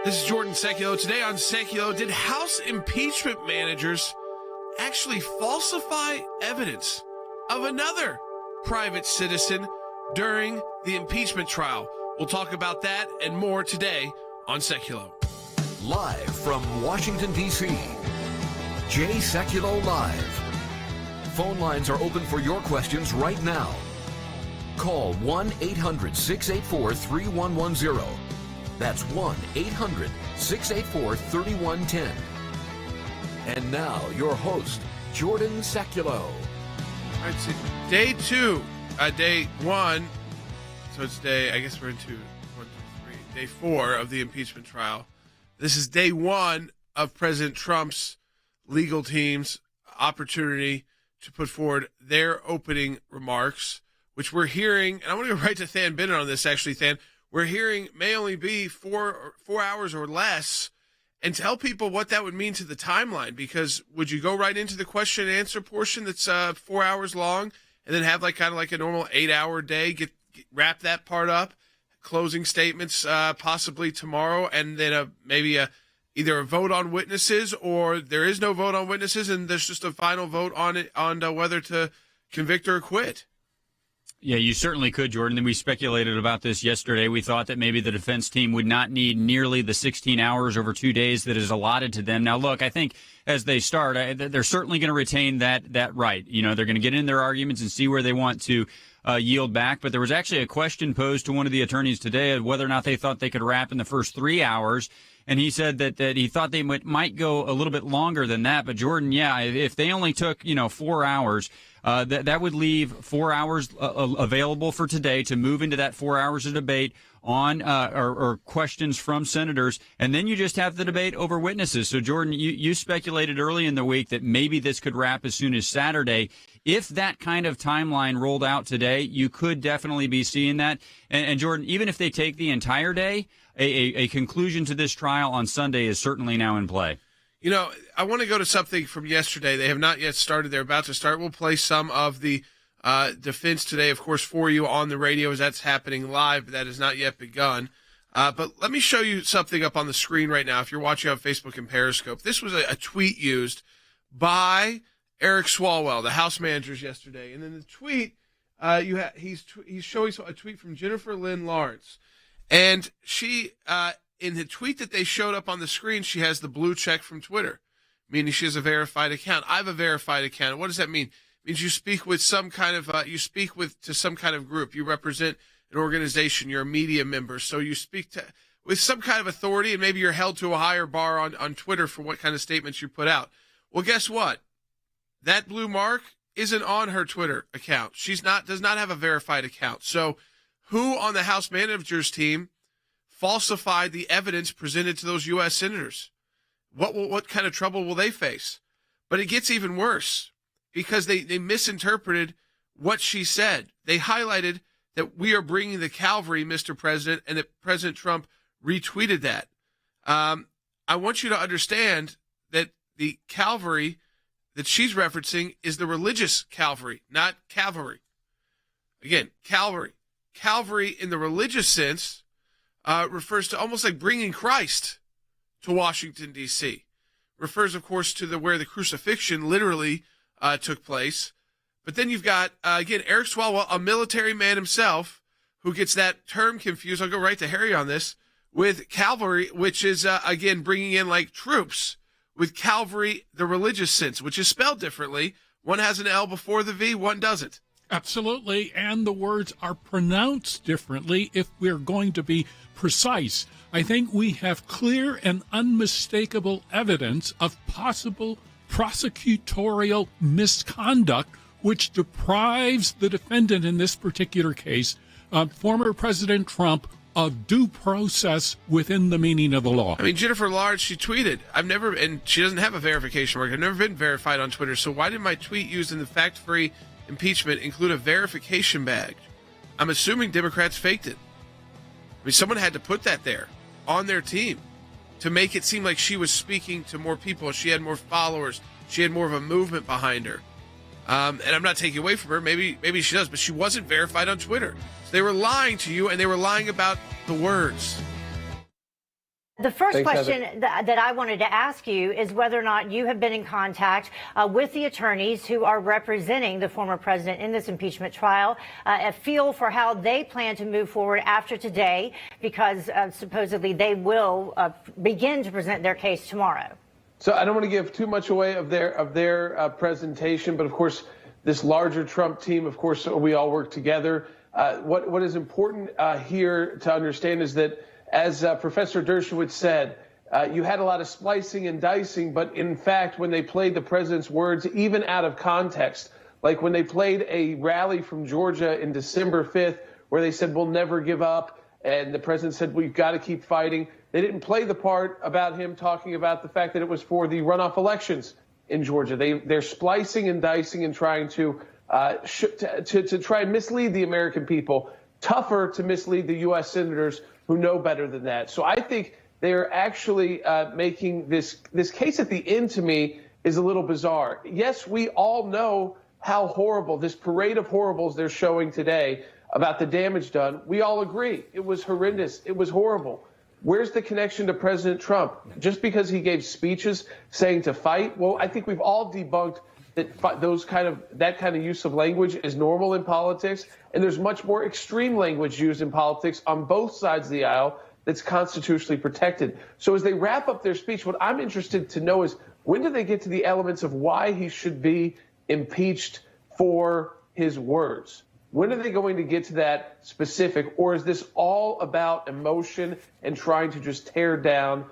This is Jordan Sekulow. Today on Sekulow, did House Impeachment Managers actually falsify evidence of another private citizen during the impeachment trial? We'll talk about that and more today on Sekulow. Live from Washington, D.C., Jay Sekulow Live. Phone lines are open for your questions right now. Call 1-800-684-3110. That's 1-800-684-3110. And now, your host, Jordan Sekulow. All right, so day one. So it's I guess we're into 1, 2, 3, day 4 of the impeachment trial. This is day one of President Trump's legal team's opportunity to put forward their opening remarks, which we're hearing, and I want to go right to Than Bennett on this, actually, Than. We're hearing may only be 4 hours or less, and tell people what that would mean to the timeline, because would you go right into the question and answer portion that's 4 hours long and then have kind of a normal 8-hour day, wrap that part up, closing statements possibly tomorrow, and then maybe either a vote on witnesses, or there is no vote on witnesses and there's just a final vote on it on whether to convict or acquit? Yeah, you certainly could, Jordan. We speculated about this yesterday. We thought that maybe the defense team would not need nearly the 16 hours over 2 days that is allotted to them. Now, look, I think as they start, they're certainly going to retain that right. You know, they're going to get in their arguments and see where they want to yield back. But there was actually a question posed to one of the attorneys today of whether or not they thought they could wrap in the first 3 hours. And he said that he thought they might go a little bit longer than that. But, Jordan, yeah, if they only took, 4 hours, that would leave 4 hours available for today to move into that 4 hours of debate on or questions from senators. And then you just have the debate over witnesses. So, Jordan, you speculated early in the week that maybe this could wrap as soon as Saturday. If that kind of timeline rolled out today, you could definitely be seeing that. And Jordan, even if they take the entire day, a conclusion to this trial on Sunday is certainly now in play. You know, I want to go to something from yesterday. They have not yet started. They're about to start. We'll play some of the defense today, of course, for you on the radio as that's happening live, but that has not yet begun. But let me show you something up on the screen right now if you're watching on Facebook and Periscope. This was a tweet used by Eric Swalwell, the House managers, yesterday. And then the tweet, he's showing a tweet from Jennifer Lynn Lawrence. And she, in the tweet that they showed up on the screen, she has the blue check from Twitter, meaning she has a verified account. I have a verified account. What does that mean? It means you speak with some kind of, to some kind of group. You represent an organization. You're a media member. So you speak with some kind of authority, and maybe you're held to a higher bar on Twitter for what kind of statements you put out. Well, guess what? That blue mark isn't on her Twitter account. Does not have a verified account. So who on the House managers team falsified the evidence presented to those U.S. senators? What kind of trouble will they face? But it gets even worse because they misinterpreted what she said. They highlighted that we are bringing the cavalry, Mr. President, and that President Trump retweeted that. I want you to understand that the cavalry that she's referencing is the religious cavalry, not cavalry. Again, cavalry. Calvary in the religious sense refers to almost like bringing Christ to Washington, D.C. Refers, of course, to where the crucifixion literally took place. But then you've got, again, Eric Swalwell, a military man himself, who gets that term confused. I'll go right to Harry on this, with cavalry, which is, again, bringing in like troops, with Calvary, the religious sense, which is spelled differently. One has an L before the V, one doesn't. Absolutely, and the words are pronounced differently if we're going to be precise. I think we have clear and unmistakable evidence of possible prosecutorial misconduct, which deprives the defendant in this particular case, former President Trump, of due process within the meaning of the law. I mean, Jennifer Lawrence, she tweeted, and she doesn't have a verification mark. I've never been verified on Twitter, so why did my tweet used in the fact-free impeachment include a verification badge? I'm assuming Democrats faked it. I mean, someone had to put that there on their team to make it seem like she was speaking to more people. She had more followers. She had more of a movement behind her. And I'm not taking away from her. Maybe she does, but she wasn't verified on Twitter. So they were lying to you, and they were lying about the words. The first Thanks, question that I wanted to ask you is whether or not you have been in contact with the attorneys who are representing the former president in this impeachment trial, a feel for how they plan to move forward after today, because supposedly they will begin to present their case tomorrow. So I don't want to give too much away of their presentation, but of course, this larger Trump team, of course, we all work together. What is important here to understand is that, as Professor Dershowitz said, you had a lot of splicing and dicing, but in fact, when they played the president's words, even out of context, like when they played a rally from Georgia in December 5th, where they said, we'll never give up, and the president said, we've got to keep fighting. They didn't play the part about him talking about the fact that it was for the runoff elections in Georgia. They're splicing and dicing and trying to try and mislead the American people, tougher to mislead the U.S. senators who know better than that. So I think they're actually making this case at the end, to me, is a little bizarre. Yes, we all know how horrible, this parade of horribles they're showing today about the damage done. We all agree. It was horrendous. It was horrible. Where's the connection to President Trump? Just because he gave speeches saying to fight? Well, I think we've all debunked that that kind of use of language is normal in politics, and there's much more extreme language used in politics on both sides of the aisle that's constitutionally protected. So as they wrap up their speech, what I'm interested to know is, when do they get to the elements of why he should be impeached for his words? When are they going to get to that specific, or is this all about emotion and trying to just tear down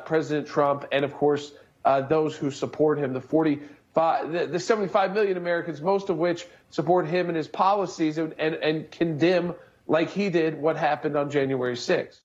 President Trump and, of course, those who support him, the 75 million Americans, most of which support him and his policies and condemn, like he did, what happened on January 6th?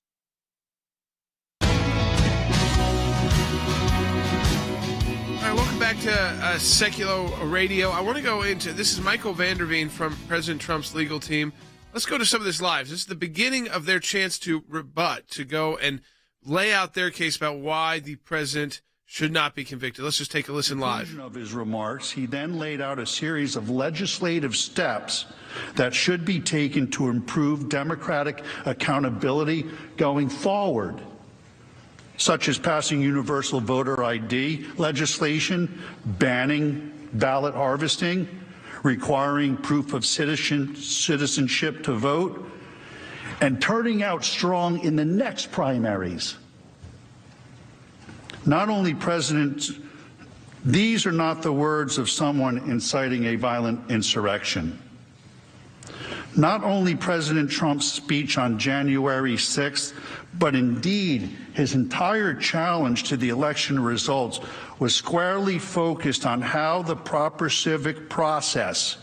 Welcome back to Sekulow Radio. I want to go into, this is Michael Vanderveen from President Trump's legal team. Let's go to some of this live. This is the beginning of their chance to rebut, to go and lay out their case about why the president should not be convicted. Let's just take a listen live. Of his remarks, he then laid out a series of legislative steps that should be taken to improve democratic accountability going forward, such as passing universal voter ID legislation, banning ballot harvesting, requiring proof of citizenship to vote, and turning out strong in the next primaries. Not only these are not the words of someone inciting a violent insurrection. Not only President Trump's speech on January 6th, but indeed his entire challenge to the election results was squarely focused on how the proper civic process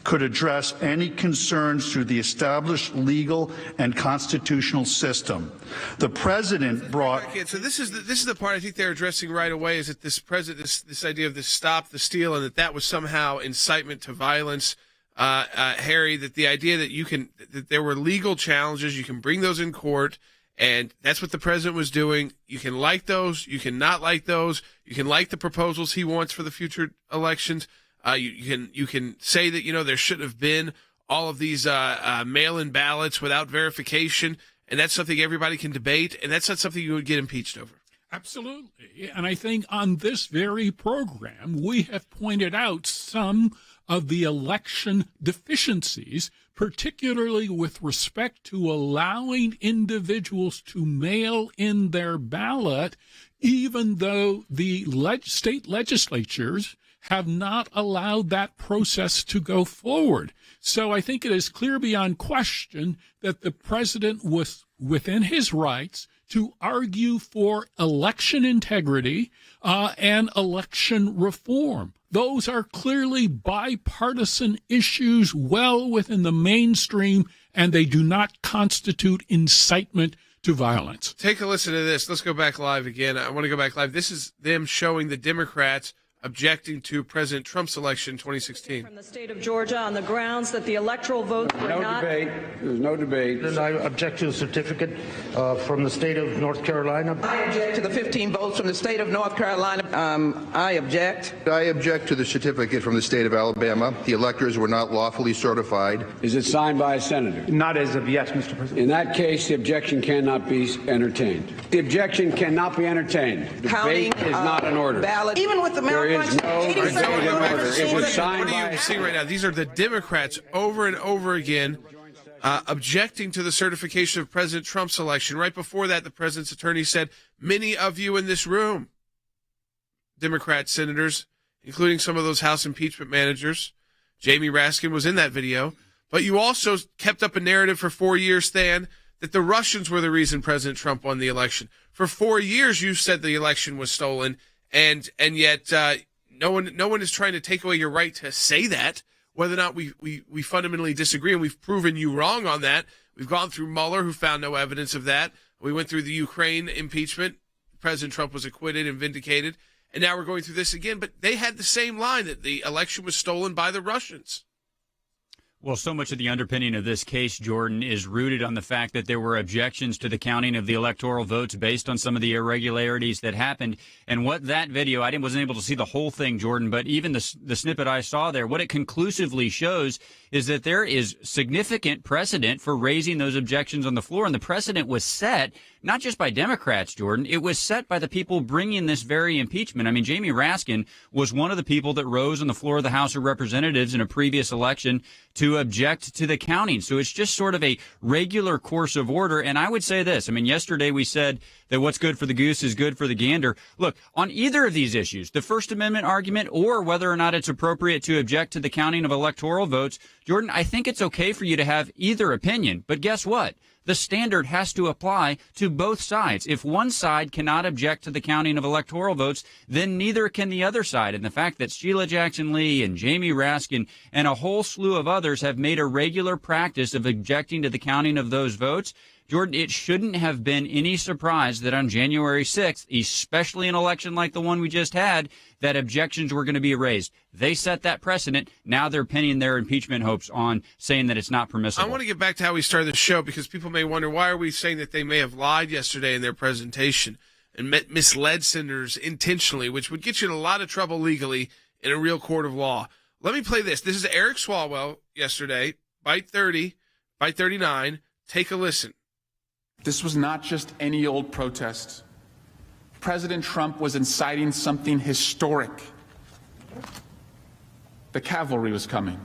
could address any concerns through the established legal and constitutional system. The president brought. So this is the part I think they're addressing right away, is that this idea of this stop the steal, and that was somehow incitement to violence. Harry, that the idea that there were legal challenges, you can bring those in court, and that's what the president was doing. You can like those, you can not like those, you can like the proposals he wants for the future elections. You can say that, there should have been all of these mail-in ballots without verification, and that's something everybody can debate, and that's not something you would get impeached over. Absolutely. And I think on this very program, we have pointed out some of the election deficiencies, particularly with respect to allowing individuals to mail in their ballot, even though the state legislatures have not allowed that process to go forward. So I think it is clear beyond question that the president was within his rights to argue for election integrity and election reform. Those are clearly bipartisan issues well within the mainstream, and they do not constitute incitement to violence. Take a listen to this. Let's go back live again. I want to go back live. This is them showing the Democrats objecting to President Trump's election in 2016. From the state of Georgia on the grounds that the electoral votes were not... There's no debate. And I object to the certificate from the state of North Carolina. I object to the 15 votes from the state of North Carolina. I object. I object to the certificate from the state of Alabama. The electors were not lawfully certified. Is it signed by a senator? Not as of yet, Mr. President. In that case, the objection cannot be entertained. The objection cannot be entertained. Debate is not in order. Ballot. Even with the There is no debate in order. It was signed What are you seeing right now? These are the Democrats over and over again objecting to the certification of President Trump's election. Right before that, the president's attorney said, many of you in this room, Democrat senators, including some of those House impeachment managers, Jamie Raskin was in that video, but you also kept up a narrative for 4 years, Stan, that the Russians were the reason President Trump won the election. For 4 years, you said the election was stolen, and yet no one is trying to take away your right to say that, whether or not we fundamentally disagree, and we've proven you wrong on that. We've gone through Mueller, who found no evidence of that. We went through the Ukraine impeachment. President Trump was acquitted and vindicated, and now we're going through this again. But they had the same line, that the election was stolen by the Russians. Well, so much of the underpinning of this case, Jordan, is rooted on the fact that there were objections to the counting of the electoral votes based on some of the irregularities that happened. And what that video, I wasn't able to see the whole thing, Jordan, but even the snippet I saw there, what it conclusively shows is that there is significant precedent for raising those objections on the floor. And the precedent was set not just by Democrats, Jordan. It was set by the people bringing this very impeachment. I mean, Jamie Raskin was one of the people that rose on the floor of the House of Representatives in a previous election to object to the counting. So it's just sort of a regular course of order. And I would say this. I mean, yesterday we said that what's good for the goose is good for the gander. Look, on either of these issues, the First Amendment argument or whether or not it's appropriate to object to the counting of electoral votes, Jordan, I think it's okay for you to have either opinion. But guess what? The standard has to apply to both sides. If one side cannot object to the counting of electoral votes, then neither can the other side. And the fact that Sheila Jackson Lee and Jamie Raskin and a whole slew of others have made a regular practice of objecting to the counting of those votes, Jordan, it shouldn't have been any surprise that on January 6th, especially an election like the one we just had, that objections were going to be raised. They set that precedent. Now they're pinning their impeachment hopes on saying that it's not permissible. I want to get back to how we started the show, because people may wonder, why are we saying that they may have lied yesterday in their presentation and misled senators intentionally, which would get you in a lot of trouble legally in a real court of law. Let me play this. This is Eric Swalwell yesterday, Byte 30, Byte 39. Take a listen. This was not just any old protest. President Trump was inciting something historic. The cavalry was coming,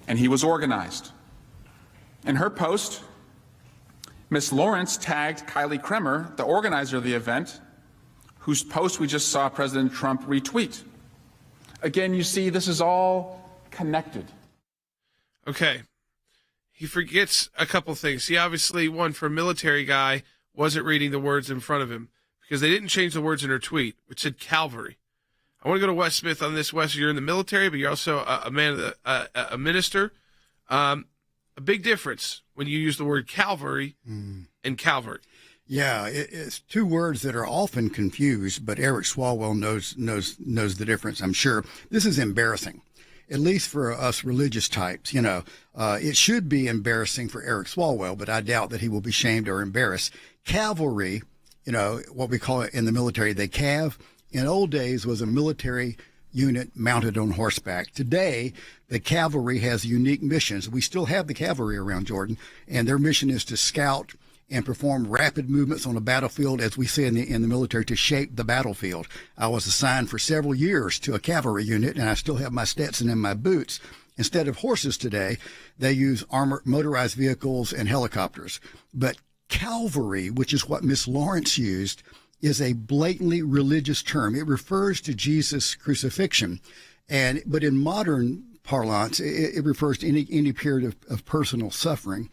and he was organized. In her post, Ms. Lawrence tagged Kylie Kremer, the organizer of the event, whose post we just saw President Trump retweet. Again, you see, this is all connected. Okay. He forgets a couple things. He obviously, one, for a military guy, wasn't reading the words in front of him because they didn't change the words in her tweet, which said cavalry. I want to go to Wes Smith on this. Wes, you're in the military, but you're also a man, a minister. A big difference when you use the word cavalry and Calvary. Yeah, it's two words that are often confused, but Eric Swalwell knows the difference, I'm sure. This is embarrassing, at least for us religious types. You know, it should be embarrassing for Eric Swalwell, but I doubt that he will be shamed or embarrassed. Cavalry, you know, what we call it in the military, they cav, in old days was a military unit mounted on horseback. Today, the cavalry has unique missions. We still have the cavalry around, Jordan, and their mission is to scout and perform rapid movements on a battlefield, as we say in the military, to shape the battlefield. I was assigned for several years to a cavalry unit, and I still have my Stetson and my boots. Instead of horses today, they use motorized vehicles and helicopters. But cavalry, which is what Miss Lawrence used, is a blatantly religious term. It refers to Jesus' crucifixion, but in modern parlance, it refers to any period of personal suffering.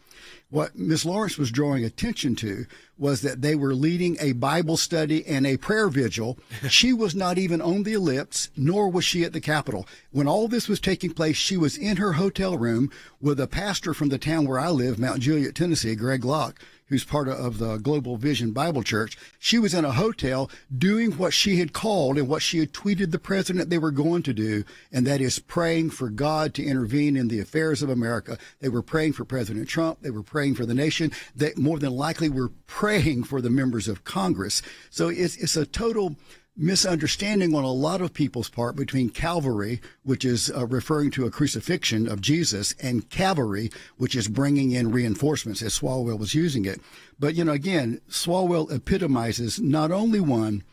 What Ms. Lawrence was drawing attention to was that they were leading a Bible study and a prayer vigil. She was not even on the ellipse, nor was she at the Capitol. When all this was taking place, she was in her hotel room with a pastor from the town where I live, Mount Juliet, Tennessee, Greg Locke, who's part of the Global Vision Bible Church. She was in a hotel doing what she had called and what she had tweeted the president they were going to do, and that is praying for God to intervene in the affairs of America. They were praying for President Trump. They were praying for the nation. They more than likely were praying for the members of Congress. So it's a total misunderstanding on a lot of people's part between Calvary, which is referring to a crucifixion of Jesus, and cavalry, which is bringing in reinforcements, as Swalwell was using it. But, again, Swalwell epitomizes not only one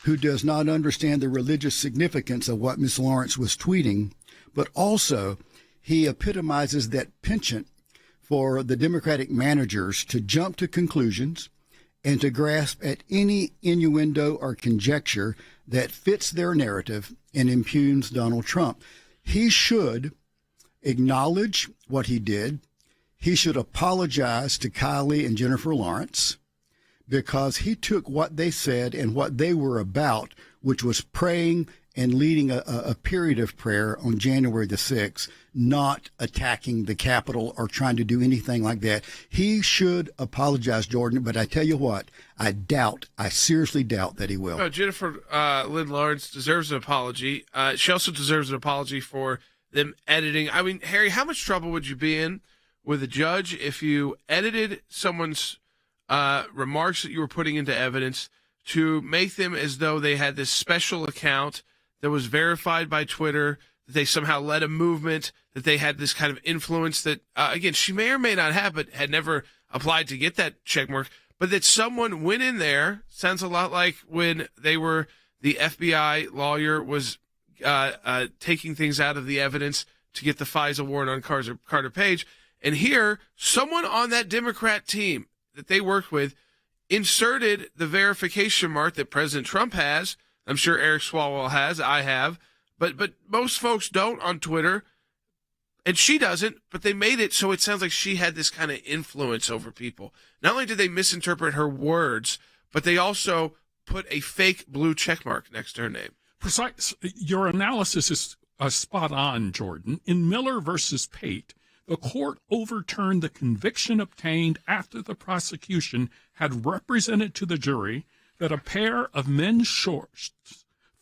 who does not understand the religious significance of what Ms. Lawrence was tweeting, but also he epitomizes that penchant for the Democratic managers to jump to conclusions and to grasp at any innuendo or conjecture that fits their narrative and impugns Donald Trump. He should acknowledge what he did. He should apologize to Kylie and Jennifer Lawrence, because he took what they said and what they were about, which was praying and leading a period of prayer on January the 6th, not attacking the Capitol or trying to do anything like that. He should apologize, Jordan, but I tell you what, I seriously doubt that he will. Jennifer Lynn Lawrence deserves an apology. She also deserves an apology for them editing. I mean, Harry, how much trouble would you be in with a judge if you edited someone's remarks that you were putting into evidence to make them as though they had this special account that was verified by Twitter, that they somehow led a movement, that they had this kind of influence that, again, she may or may not have, but had never applied to get that check mark, but that someone went in there, sounds a lot like when they were, the FBI lawyer was taking things out of the evidence to get the FISA warrant on Carter Page. And here, someone on that Democrat team that they worked with inserted the verification mark that President Trump has. I'm sure Eric Swalwell has. I have. But most folks don't on Twitter. And she doesn't, but they made it so it sounds like she had this kind of influence over people. Not only did they misinterpret her words, but they also put a fake blue check mark next to her name. Precise. Your analysis is spot on, Jordan. In Miller versus Pate, the court overturned the conviction obtained after the prosecution had represented to the jury that a pair of men's shorts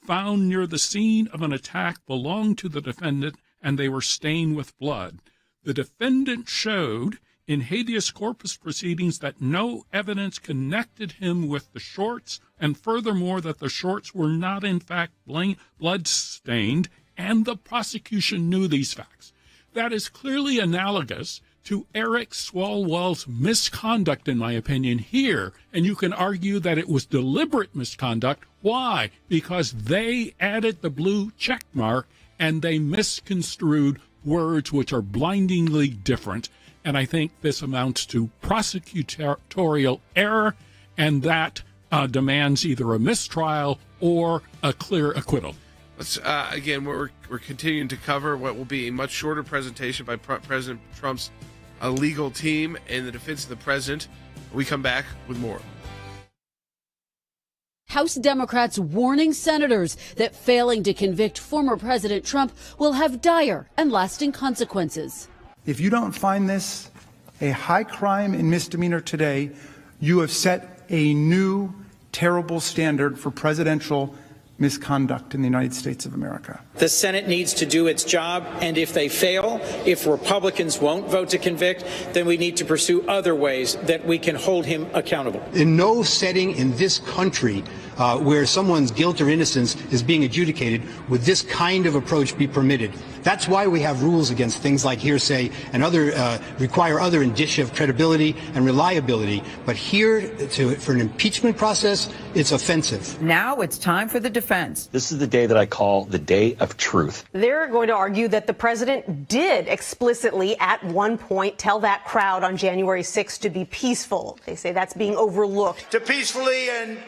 found near the scene of an attack belonged to the defendant and they were stained with blood. The defendant showed in habeas corpus proceedings that no evidence connected him with the shorts, and furthermore that the shorts were not in fact blood-stained, and the prosecution knew these facts. That is clearly analogous to Eric Swalwell's misconduct, in my opinion, here. And you can argue that it was deliberate misconduct. Why? Because they added the blue check mark and they misconstrued words which are blindingly different. And I think this amounts to prosecutorial error, and that demands either a mistrial or a clear acquittal. Let's again, we're continuing to cover what will be a much shorter presentation by President Trump's legal team and the defense of the president. We come back with more. House Democrats warning senators that failing to convict former President Trump will have dire and lasting consequences. If you don't find this a high crime and misdemeanor today, you have set a new terrible standard for presidential misconduct in the United States of America. The Senate needs to do its job, and if they fail, if Republicans won't vote to convict, then we need to pursue other ways that we can hold him accountable. In no setting in this country where someone's guilt or innocence is being adjudicated would this kind of approach be permitted. That's why we have rules against things like hearsay and other require other indicia of credibility and reliability. But here, for an impeachment process, it's offensive. Now it's time for the defense. This is the day that I call the day of truth. They're going to argue that the president did explicitly at one point tell that crowd on January 6th to be peaceful. They say that's being overlooked. To peacefully and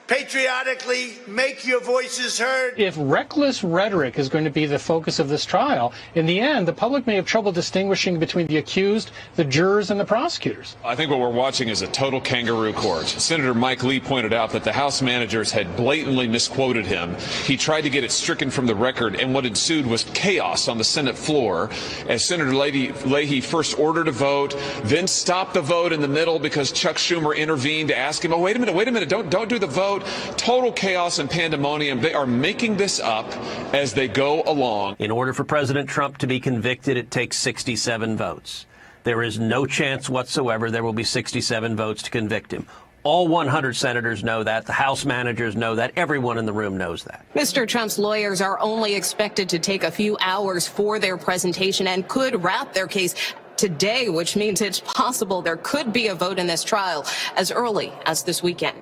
patriotically make your voices heard. If reckless rhetoric is going to be the focus of this trial, in the end, the public may have trouble distinguishing between the accused, the jurors, and the prosecutors. I think what we're watching is a total kangaroo court. Senator Mike Lee pointed out that the House managers had blatantly misquoted him. He tried to get it stricken from the record, and what ensued was chaos on the Senate floor as Senator Leahy first ordered a vote, then stopped the vote in the middle because Chuck Schumer intervened to ask him, oh, wait a minute, don't do the vote. Total chaos and pandemonium. They are making this up as they go along. In order for President Trump to be convicted, it takes 67 votes. There is no chance whatsoever there will be 67 votes to convict him. All 100 senators know that. The House managers know that. Everyone in the room knows that. Mr. Trump's lawyers are only expected to take a few hours for their presentation and could wrap their case today, which means it's possible there could be a vote in this trial as early as this weekend.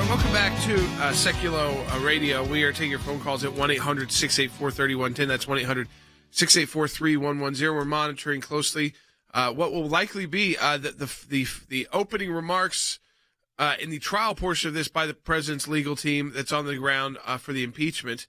Welcome back to Sekulow Radio. We are taking your phone calls at 1-800-684-3110. That's 1-800-684-3110. We're monitoring closely what will likely be the opening remarks in the trial portion of this by the president's legal team that's on the ground for the impeachment,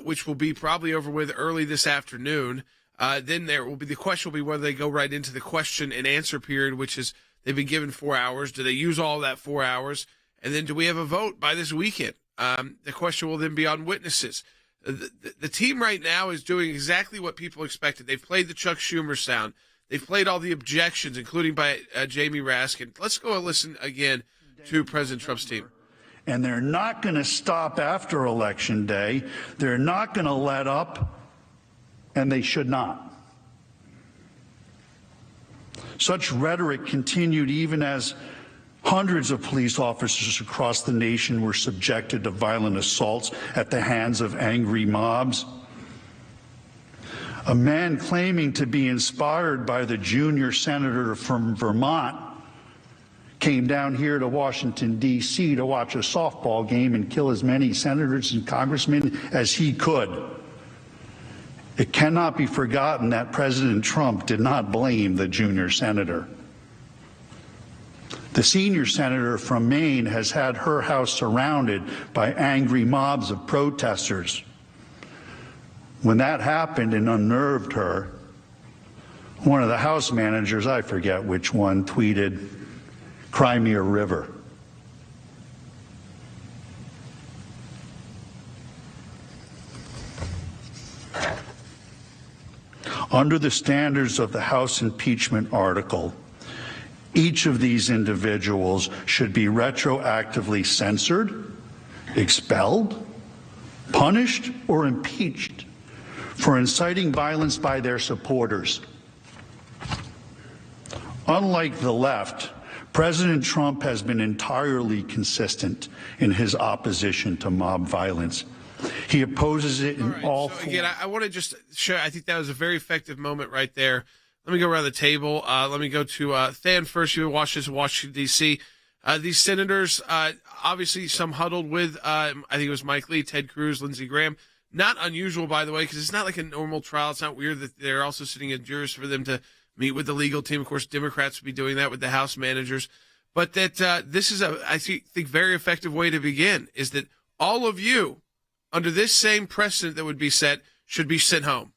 which will be probably over with early this afternoon. Then the question will be whether they go right into the question and answer period, which is they've been given 4 hours. Do they use all that 4 hours? And then do we have a vote by this weekend? The question will then be on witnesses. The team right now is doing exactly what people expected. They've played the Chuck Schumer sound. They've played all the objections, including by Jamie Raskin. Let's go and listen again to President Trump's team. And they're not going to stop after Election Day. They're not going to let up, and they should not. Such rhetoric continued even as hundreds of police officers across the nation were subjected to violent assaults at the hands of angry mobs. A man claiming to be inspired by the junior senator from Vermont came down here to Washington, D.C. to watch a softball game and kill as many senators and congressmen as he could. It cannot be forgotten that President Trump did not blame the junior senator. The senior senator from Maine has had her house surrounded by angry mobs of protesters. When that happened and unnerved her, one of the House managers, I forget which one, tweeted, "Cry me a river." Under the standards of the House impeachment article, each of these individuals should be retroactively censored, expelled, punished, or impeached for inciting violence by their supporters. Unlike the left, President Trump has been entirely consistent in his opposition to mob violence. He opposes it in all forms. Again, I want to just share, I think that was a very effective moment right there. Let me go around the table. Let me go to Than first. You're in Washington, D.C. These senators, obviously some huddled with, I think it was Mike Lee, Ted Cruz, Lindsey Graham. Not unusual, by the way, because it's not like a normal trial. It's not weird that they're also sitting in jurors for them to meet with the legal team. Of course, Democrats would be doing that with the House managers. But that this is I think, very effective way to begin, is that all of you, under this same precedent that would be set, should be sent home.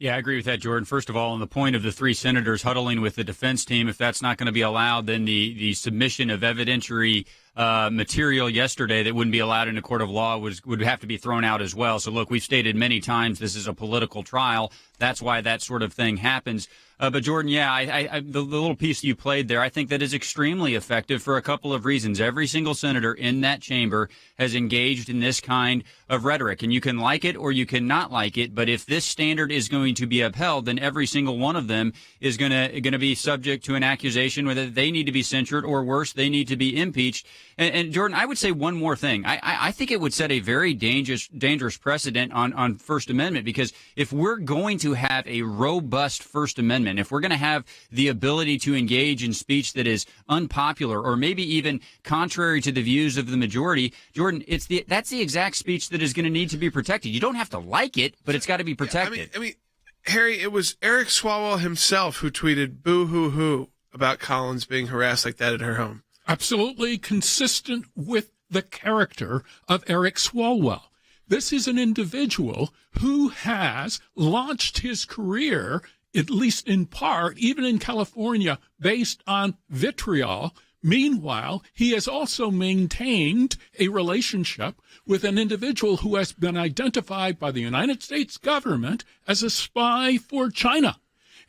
Yeah, I agree with that, Jordan. First of all, on the point of the three senators huddling with the defense team, if that's not going to be allowed, then the submission of evidentiary material yesterday that wouldn't be allowed in a court of law would have to be thrown out as well. So, look, we've stated many times this is a political trial. That's why that sort of thing happens. But, Jordan, yeah, the little piece you played there, I think that is extremely effective for a couple of reasons. Every single senator in that chamber has engaged in this kind of rhetoric, and you can like it or you cannot like it. But if this standard is going to be upheld, then every single one of them is going to be subject to an accusation whether they need to be censured or worse, they need to be impeached. And Jordan, I would say one more thing. I think it would set a very dangerous precedent on First Amendment, because if we're going to have a robust First Amendment, if we're going to have the ability to engage in speech that is unpopular or maybe even contrary to the views of the majority, Jordan, that's the exact speech that is going to need to be protected. You don't have to like it, but it's got to be protected. Yeah, I mean, Harry, it was Eric Swalwell himself who tweeted "boo hoo hoo" about Collins being harassed like that at her home. Absolutely consistent with the character of Eric Swalwell. This is an individual who has launched his career, at least in part, even in California, based on vitriol. Meanwhile, he has also maintained a relationship with an individual who has been identified by the United States government as a spy for China.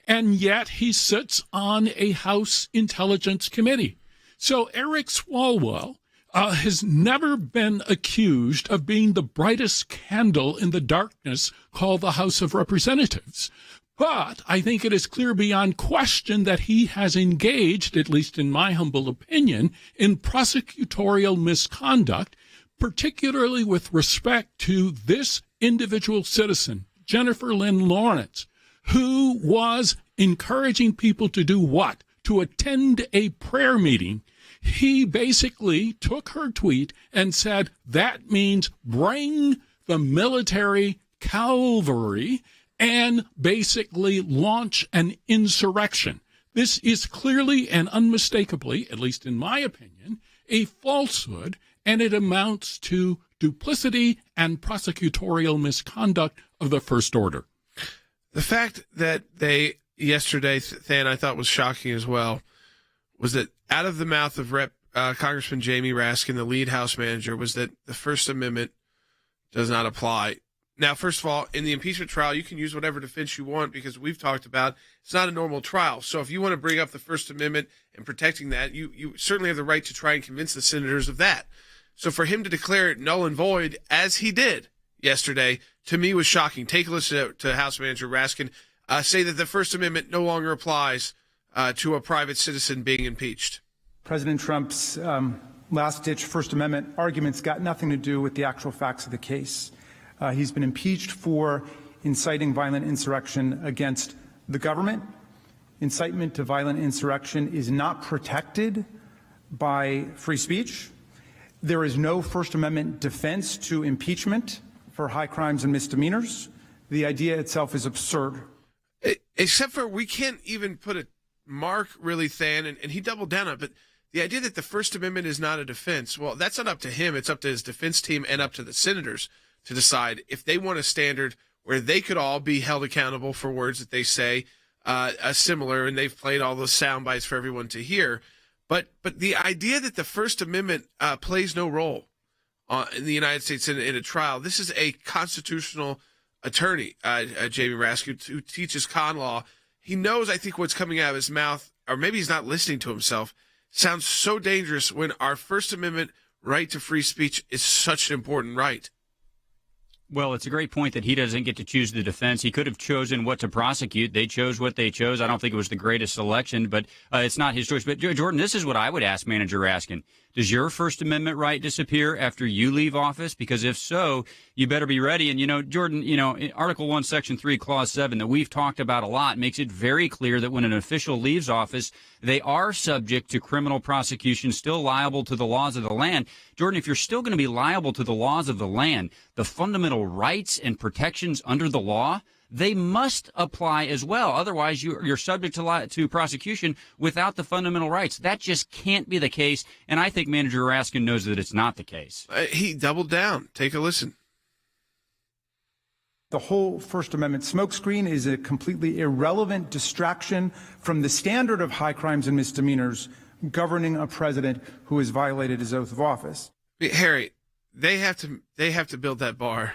And yet he sits on a House Intelligence Committee. So Eric Swalwell has never been accused of being the brightest candle in the darkness called the House of Representatives. But I think it is clear beyond question that he has engaged, at least in my humble opinion, in prosecutorial misconduct, particularly with respect to this individual citizen, Jennifer Lynn Lawrence, who was encouraging people to do what? To attend a prayer meeting. He basically took her tweet and said, that means bring the military cavalry and basically launch an insurrection. This is clearly and unmistakably, at least in my opinion, a falsehood, and it amounts to duplicity and prosecutorial misconduct of the first order. The fact that they yesterday, Than, I thought was shocking as well, was that out of the mouth of Congressman Jamie Raskin, the lead House manager, was that the First Amendment does not apply. Now, first of all, in the impeachment trial, you can use whatever defense you want, because we've talked about it's not a normal trial. So if you want to bring up the First Amendment and protecting that, you certainly have the right to try and convince the senators of that. So for him to declare it null and void, as he did yesterday, to me was shocking. Take a listen to House Manager Raskin say that the First Amendment no longer applies to a private citizen being impeached. President Trump's last-ditch First Amendment arguments got nothing to do with the actual facts of the case. He's been impeached for inciting violent insurrection against the government. Incitement to violent insurrection is not protected by free speech. There is no First Amendment defense to impeachment for high crimes and misdemeanors. The idea itself is absurd. Except for we can't even put a mark, really, Than, and he doubled down on it, but the idea that the First Amendment is not a defense, well, that's not up to him. It's up to his defense team and up to the senators to decide if they want a standard where they could all be held accountable for words that they say similar, and they've played all those sound bites for everyone to hear. But the idea that the First Amendment plays no role in the United States in a trial, this is a constitutional attorney, Jamie Raskin, who teaches con law. He knows, I think, what's coming out of his mouth, or maybe he's not listening to himself, sounds so dangerous when our First Amendment right to free speech is such an important right. Well, it's a great point that he doesn't get to choose the defense. He could have chosen what to prosecute. They chose what they chose. I don't think it was the greatest selection, but it's not his choice. But, Jordan, this is what I would ask Manager Raskin. Does your First Amendment right disappear after you leave office? Because if so, you better be ready. And, Jordan, Article 1, Section 3, Clause 7 that we've talked about a lot makes it very clear that when an official leaves office, they are subject to criminal prosecution, still liable to the laws of the land. Jordan, if you're still going to be liable to the laws of the land, the fundamental rights and protections under the law, they must apply as well. Otherwise, you're subject to prosecution without the fundamental rights. That just can't be the case, and I think Manager Raskin knows that it's not the case. He doubled down. Take a listen. The whole First Amendment smokescreen is a completely irrelevant distraction from the standard of high crimes and misdemeanors governing a president who has violated his oath of office. Harry, they have to build that bar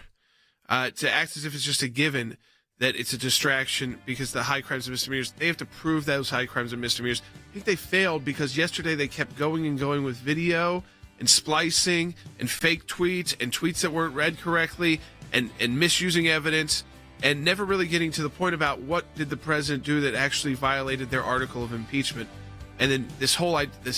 to act as if it's just a given that it's a distraction because the high crimes and misdemeanors, they have to prove those high crimes and misdemeanors. I think they failed because yesterday they kept going and going with video and splicing and fake tweets and tweets that weren't read correctly and misusing evidence and never really getting to the point about what did the president do that actually violated their article of impeachment. And then this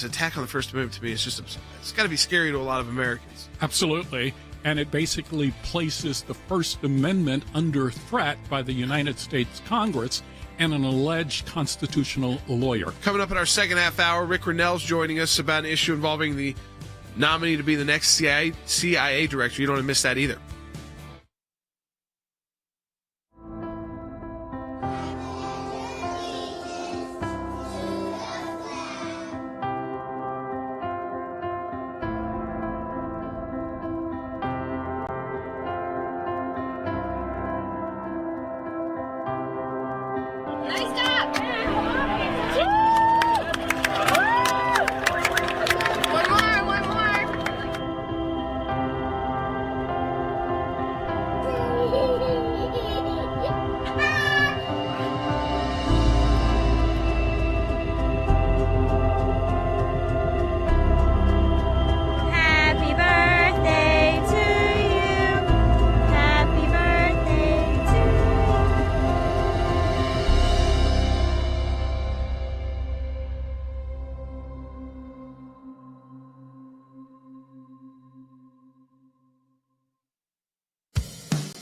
attack on the First Amendment to me is it's got to be scary to a lot of Americans. Absolutely. And it basically places the First Amendment under threat by the United States Congress and an alleged constitutional lawyer. Coming up in our second half hour, Rick Rennell's joining us about an issue involving the nominee to be the next CIA director. You don't want to miss that either.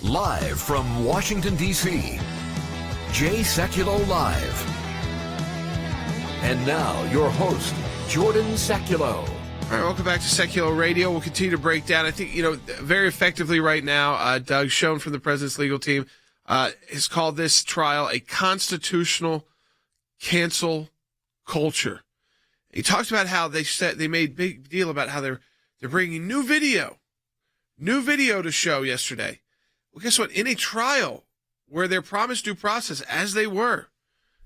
Live from Washington, D.C., Jay Sekulow Live. And now, your host, Jordan Sekulow. All right, welcome back to Sekulow Radio. We'll continue to break down, I think, very effectively right now, Doug Schoen from the President's legal team has called this trial a constitutional cancel culture. He talks about how they made big deal about how they're bringing new video to show yesterday. Well, guess what? In a trial where they're promised due process, as they were,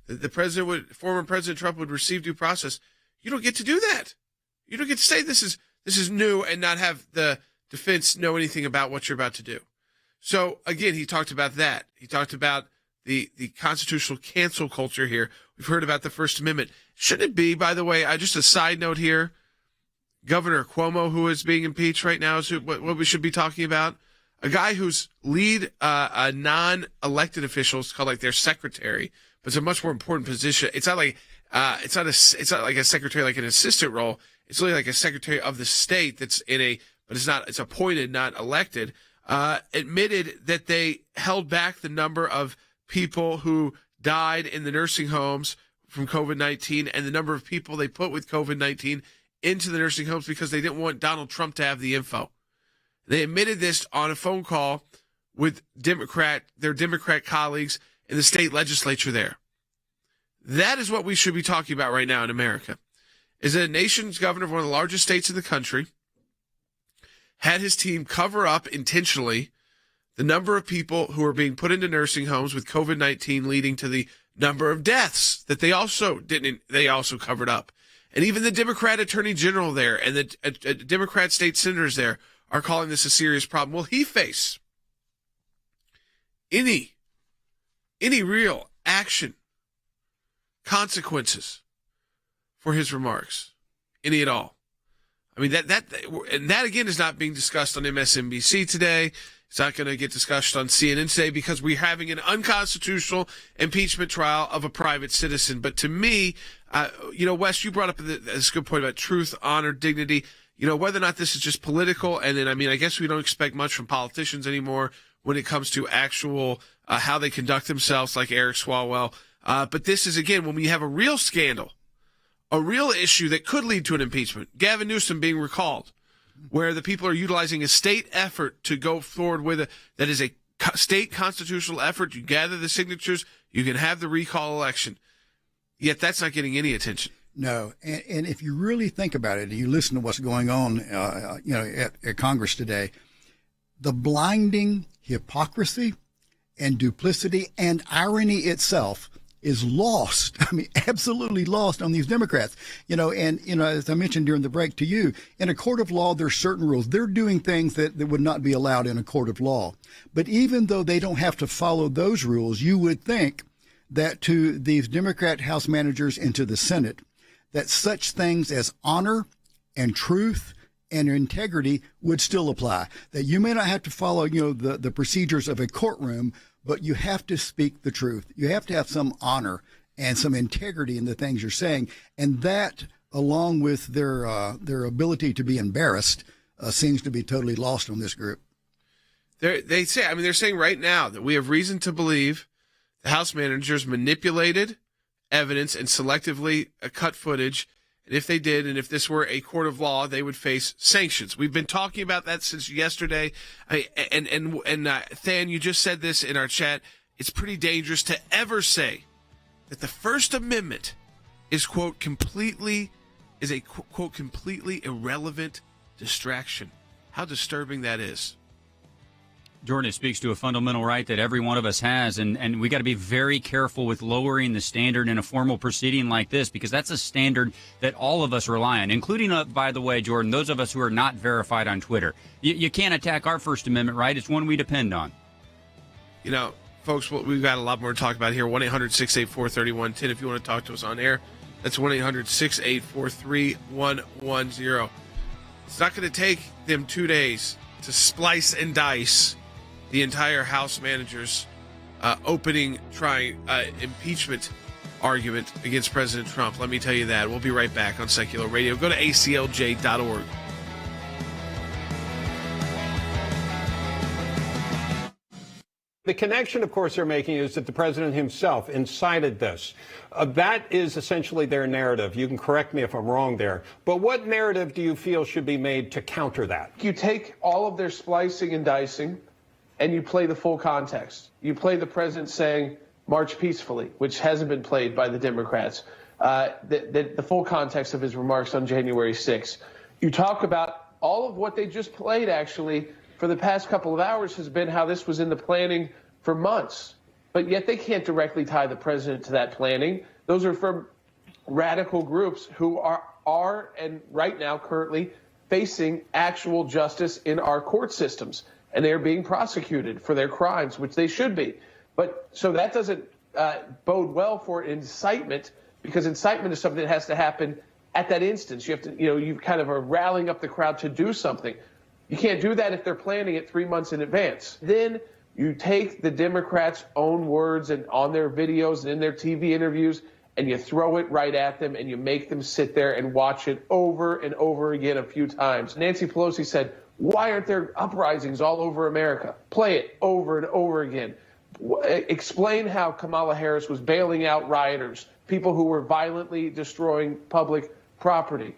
former President Trump would receive due process. You don't get to do that. You don't get to say this is new and not have the defense know anything about what you're about to do. So again, he talked about that. He talked about the constitutional cancel culture here. We've heard about the First Amendment. Should it be, by the way, just a side note here, Governor Cuomo, who is being impeached right now, is what we should be talking about. A guy who's lead a non-elected official is called like their secretary, but it's a much more important position. It's not like it's not like a secretary, like an assistant role. It's really like a secretary of the state that's it's appointed, not elected. Admitted that they held back the number of people who died in the nursing homes from COVID-19 and the number of people they put with COVID-19 into the nursing homes because they didn't want Donald Trump to have the info. They admitted this on a phone call with their Democrat colleagues in the state legislature there. That is what we should be talking about right now in America, is that a nation's governor of one of the largest states in the country had his team cover up intentionally the number of people who are being put into nursing homes with COVID-19, leading to the number of deaths that they also covered up. And even the Democrat attorney general there and the Democrat state senators there are calling this a serious problem. Will he face any real action, consequences for his remarks? Any at all? I mean, that again is not being discussed on MSNBC today. It's not going to get discussed on CNN today because we're having an unconstitutional impeachment trial of a private citizen. But to me, Wes, you brought up this good point about truth, honor, dignity. Whether or not this is just political, and then, I guess we don't expect much from politicians anymore when it comes to actual how they conduct themselves, like Eric Swalwell. But this is, again, when we have a real scandal, a real issue that could lead to an impeachment. Gavin Newsom being recalled, where the people are utilizing a state effort to go forward with that is a state constitutional effort. You gather the signatures, you can have the recall election. Yet that's not getting any attention. No, and if you really think about it, and you listen to what's going on, at Congress today, the blinding hypocrisy and duplicity and irony itself is lost. Absolutely lost on these Democrats. As I mentioned during the break to you, in a court of law, there's certain rules. They're doing things that would not be allowed in a court of law. But even though they don't have to follow those rules, you would think that to these Democrat House managers and to the Senate, that such things as honor and truth and integrity would still apply. That you may not have to follow, the procedures of a courtroom, but you have to speak the truth. You have to have some honor and some integrity in the things you're saying. And that, along with their ability to be embarrassed, seems to be totally lost on this group. They're saying right now that we have reason to believe the House managers manipulated evidence and selectively cut footage. And if they did, and if this were a court of law, they would face sanctions. We've been talking about that since yesterday. Than, you just said this in our chat. It's pretty dangerous to ever say that the First Amendment is, quote, completely irrelevant distraction. How disturbing that is. Jordan, it speaks to a fundamental right that every one of us has, and we got to be very careful with lowering the standard in a formal proceeding like this, because that's a standard that all of us rely on, including, by the way, Jordan, those of us who are not verified on Twitter. You can't attack our First Amendment right. It's one we depend on. You know, folks, we've got a lot more to talk about here. 1-800-684-3110 if you want to talk to us on air. That's 1-800-684-3110. It's not going to take them 2 days to splice and dice the entire House managers' opening impeachment argument against President Trump. Let me tell you that. We'll be right back on Sekulow Radio. Go to aclj.org. The connection, of course, they're making is that the president himself incited this. That is essentially their narrative. You can correct me if I'm wrong there. But what narrative do you feel should be made to counter that? You take all of their splicing and dicing, and you play the full context. You play the president saying, march peacefully, which hasn't been played by the Democrats. The full context of his remarks on January 6th. You talk about all of what they just played, actually, for the past couple of hours has been how this was in the planning for months. But yet they can't directly tie the president to that planning. Those are from radical groups who are and right now currently facing actual justice in our court systems. And they're being prosecuted for their crimes, which they should be. But so that doesn't bode well for incitement, because incitement is something that has to happen at that instance. You have to, you kind of are rallying up the crowd to do something. You can't do that if they're planning it 3 months in advance. Then you take the Democrats' own words and on their videos and in their TV interviews, and you throw it right at them, and you make them sit there and watch it over and over again a few times. Nancy Pelosi said, why aren't there uprisings all over America? Play it over and over again. Explain how Kamala Harris was bailing out rioters, people who were violently destroying public property.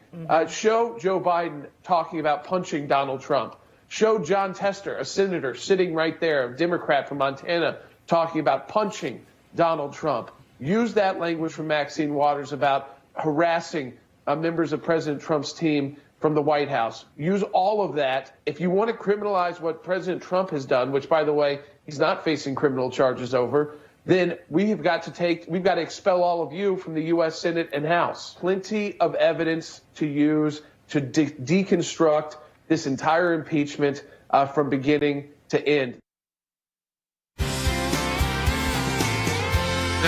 Show Joe Biden talking about punching Donald Trump. Show John Tester, a senator sitting right there, a Democrat from Montana, talking about punching Donald Trump. Use that language from Maxine Waters about harassing members of President Trump's team from the White House. Use all of that. If you want to criminalize what President Trump has done, which, by the way, he's not facing criminal charges over, then we've got to expel all of you from the U.S. Senate and House. Plenty of evidence to use to deconstruct this entire impeachment from beginning to end. Now,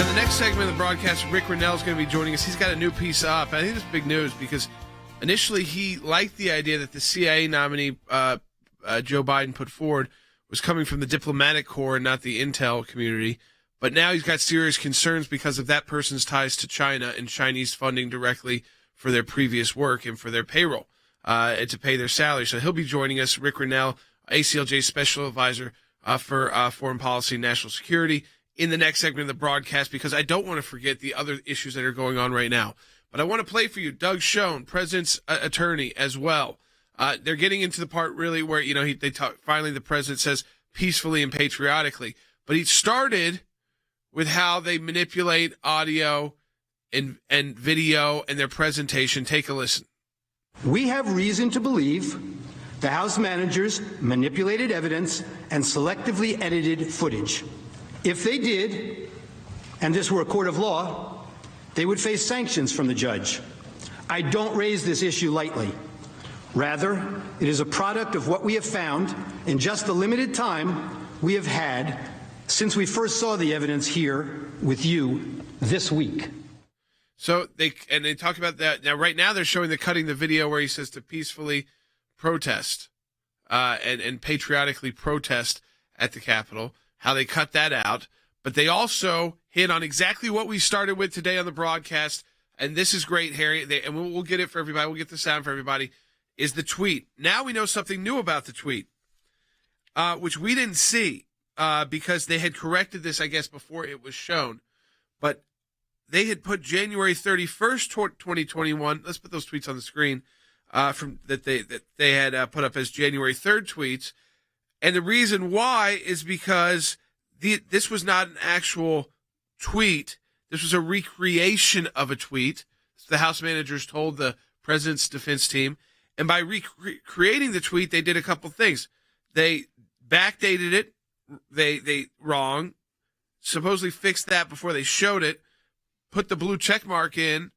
the next segment of the broadcast, Rick Rennell is going to be joining us. He's got a new piece up. I think it's big news because initially he liked the idea that the CIA nominee Joe Biden put forward was coming from the diplomatic corps and not the intel community. But now he's got serious concerns because of that person's ties to China and Chinese funding directly for their previous work and for their payroll and to pay their salary. So he'll be joining us, Rick Rennell, ACLJ Special Advisor for Foreign Policy and National Security, in the next segment of the broadcast, because I don't want to forget the other issues that are going on right now. But I want to play for you Doug Schoen, President's attorney, as well. They're getting into the part really where, finally the president says peacefully and patriotically. But he started with how they manipulate audio and video and their presentation. Take a listen. We have reason to believe the House managers manipulated evidence and selectively edited footage. If they did, and this were a court of law, they would face sanctions from the judge. I don't raise this issue lightly. Rather, it is a product of what we have found in just the limited time we have had since we first saw the evidence here with you this week. So they talk about that. Now, right now, they're showing cutting the video where he says to peacefully protest and patriotically protest at the Capitol, how they cut that out. But they also hit on exactly what we started with today on the broadcast, and this is great, Harry, and we'll get it for everybody. We'll get the sound for everybody, is the tweet. Now we know something new about the tweet, which we didn't see because they had corrected this, I guess, before it was shown. But they had put January 31st, 2021. Let's put those tweets on the screen that they had put up as January 3rd tweets. And the reason why is because this was not an actual tweet. This was a recreation of a tweet. The House managers told the president's defense team. And by recreating the tweet, they did a couple things. They backdated it. They wrong. Supposedly fixed that before they showed it. Put the blue check mark in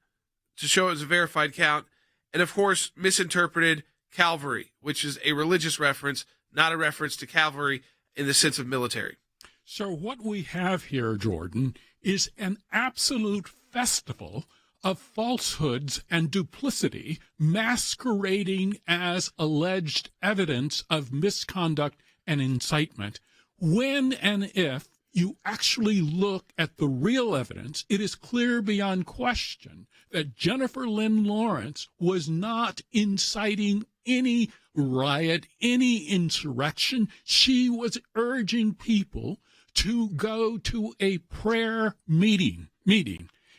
to show it was a verified count. And, of course, misinterpreted Calvary, which is a religious reference, not a reference to cavalry in the sense of military. So what we have here, Jordan, is an absolute festival of falsehoods and duplicity masquerading as alleged evidence of misconduct and incitement. When and if you actually look at the real evidence, it is clear beyond question that Jennifer Lynn Lawrence was not inciting any riot, any insurrection. She was urging people to go to a prayer meeting.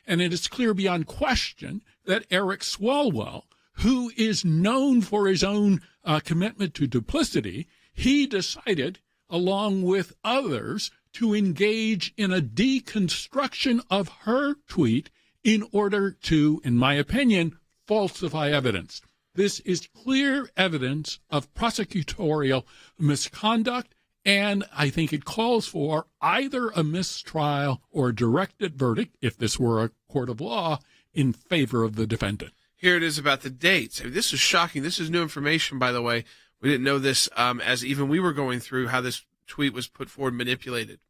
And it is clear beyond question that Eric Swalwell, who is known for his own commitment to duplicity, he decided, along with others, to engage in a deconstruction of her tweet in order to, in my opinion, falsify evidence. This is clear evidence of prosecutorial misconduct, and I think it calls for either a mistrial or a directed verdict, if this were a court of law, in favor of the defendant. Here it is about the dates. I mean, this is shocking. This is new information, by the way. We didn't know this as even we were going through how this tweet was put forward, manipulated.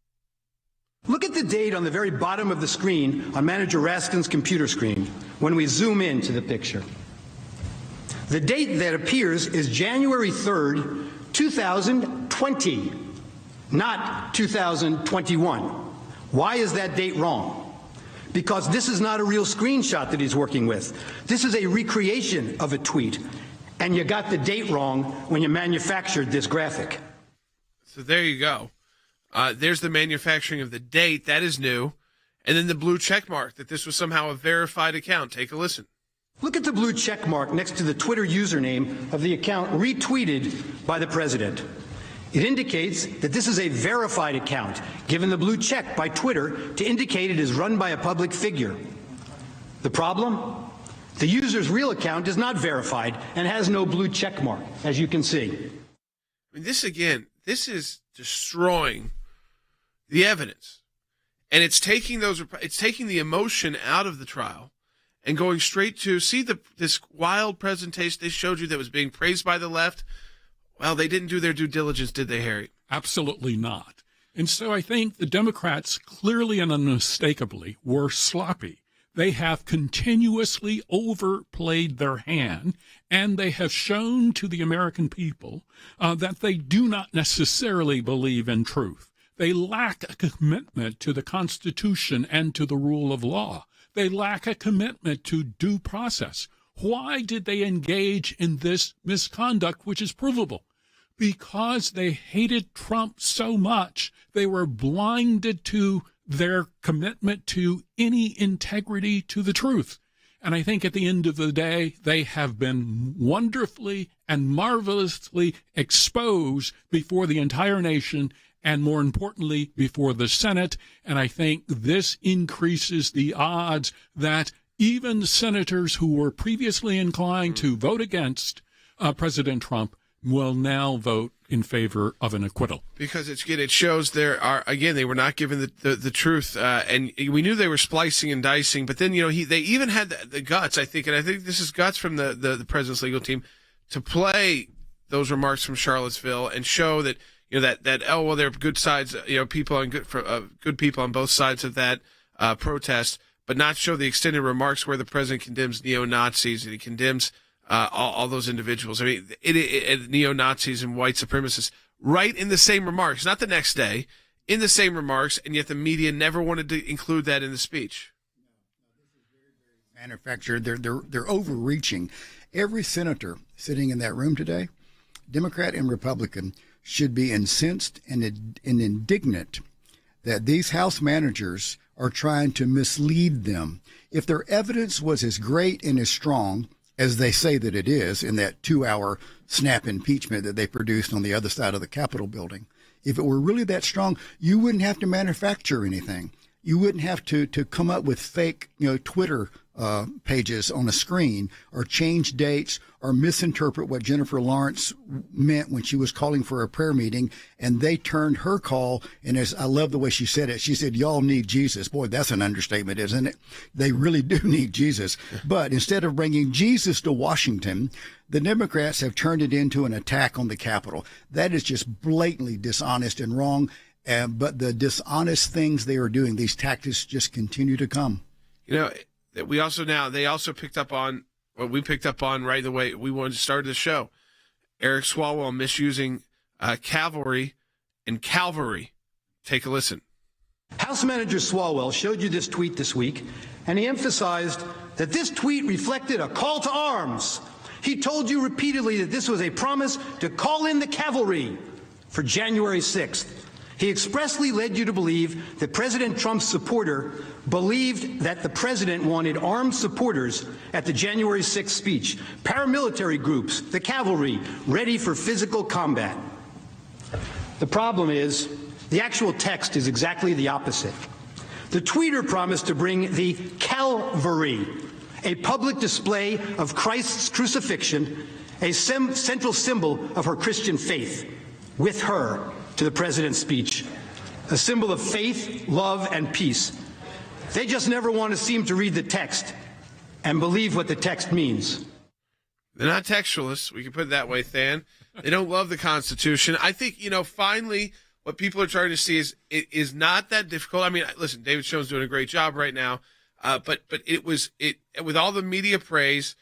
Look at the date on the very bottom of the screen on Manager Raskin's computer screen when we zoom into the picture. The date that appears is January 3rd, 2020, not 2021. Why is that date wrong? Because this is not a real screenshot that he's working with. This is a recreation of a tweet, and you got the date wrong when you manufactured this graphic. So there you go. There's the manufacturing of the date. That is new. And then the blue check mark that this was somehow a verified account. Take a listen. Look at the blue check mark next to the Twitter username of the account retweeted by the president. It indicates that this is a verified account, given the blue check by Twitter to indicate it is run by a public figure. The problem? The user's real account is not verified and has no blue check mark, as you can see. I mean, this is destroying the evidence, and it's taking the emotion out of the trial and going straight to this wild presentation they showed you that was being praised by the left. Well, they didn't do their due diligence, did they, Harry? Absolutely not. And so I think the Democrats clearly and unmistakably were sloppy. They have continuously overplayed their hand, and they have shown to the American people that they do not necessarily believe in truth. They lack a commitment to the Constitution and to the rule of law. They lack a commitment to due process. Why did they engage in this misconduct, which is provable? Because they hated Trump so much, they were blinded to their commitment to any integrity to the truth. And I think at the end of the day, they have been wonderfully and marvelously exposed before the entire nation, and more importantly, before the Senate. And I think this increases the odds that even senators who were previously inclined to vote against President Trump will now vote in favor of an acquittal. Because it shows they were not given the truth, and we knew they were splicing and dicing. But then they even had the guts, I think, and I think this is guts from the president's legal team to play those remarks from Charlottesville and show that there are good sides, people on good people on both sides of that protest, but not show the extended remarks where the president condemns neo-Nazis and he condemns all those individuals. I mean, neo-Nazis and white supremacists, right in the same remarks, not the next day, in the same remarks, and yet the media never wanted to include that in the speech. Manufactured. They're overreaching. Every senator sitting in that room today, Democrat and Republican, should be incensed and indignant that these House managers are trying to mislead them. If their evidence was as great and as strong as they say that it is in that 2-hour snap impeachment that they produced on the other side of the Capitol building, if it were really that strong, you wouldn't have to manufacture anything. You wouldn't have to come up with fake, Twitter pages on a screen, or change dates, or misinterpret what Jennifer Lawrence meant when she was calling for a prayer meeting, and they turned her call, and as I love the way she said it, she said, y'all need Jesus. Boy, that's an understatement, isn't it? They really do need Jesus. But instead of bringing Jesus to Washington, the Democrats have turned it into an attack on the Capitol. That is just blatantly dishonest and wrong. But the dishonest things they are doing, these tactics just continue to come. They also picked up on what we picked up on right the way we wanted to start the show. Eric Swalwell misusing cavalry and Calvary. Take a listen. House Manager Swalwell showed you this tweet this week, and he emphasized that this tweet reflected a call to arms. He told you repeatedly that this was a promise to call in the cavalry for January 6th. He expressly led you to believe that President Trump's supporter believed that the president wanted armed supporters at the January 6th speech, paramilitary groups, the cavalry, ready for physical combat. The problem is, the actual text is exactly the opposite. The tweeter promised to bring the Calvary, a public display of Christ's crucifixion, a central symbol of her Christian faith, with her to the president's speech, a symbol of faith, love, and peace. They just never want to seem to read the text and believe what the text means. They're not textualists. We can put it that way, Than. They don't love the Constitution. I think, finally, what people are trying to see is it is not that difficult. I mean, listen, David Schoen's doing a great job right now, but it with all the media praise,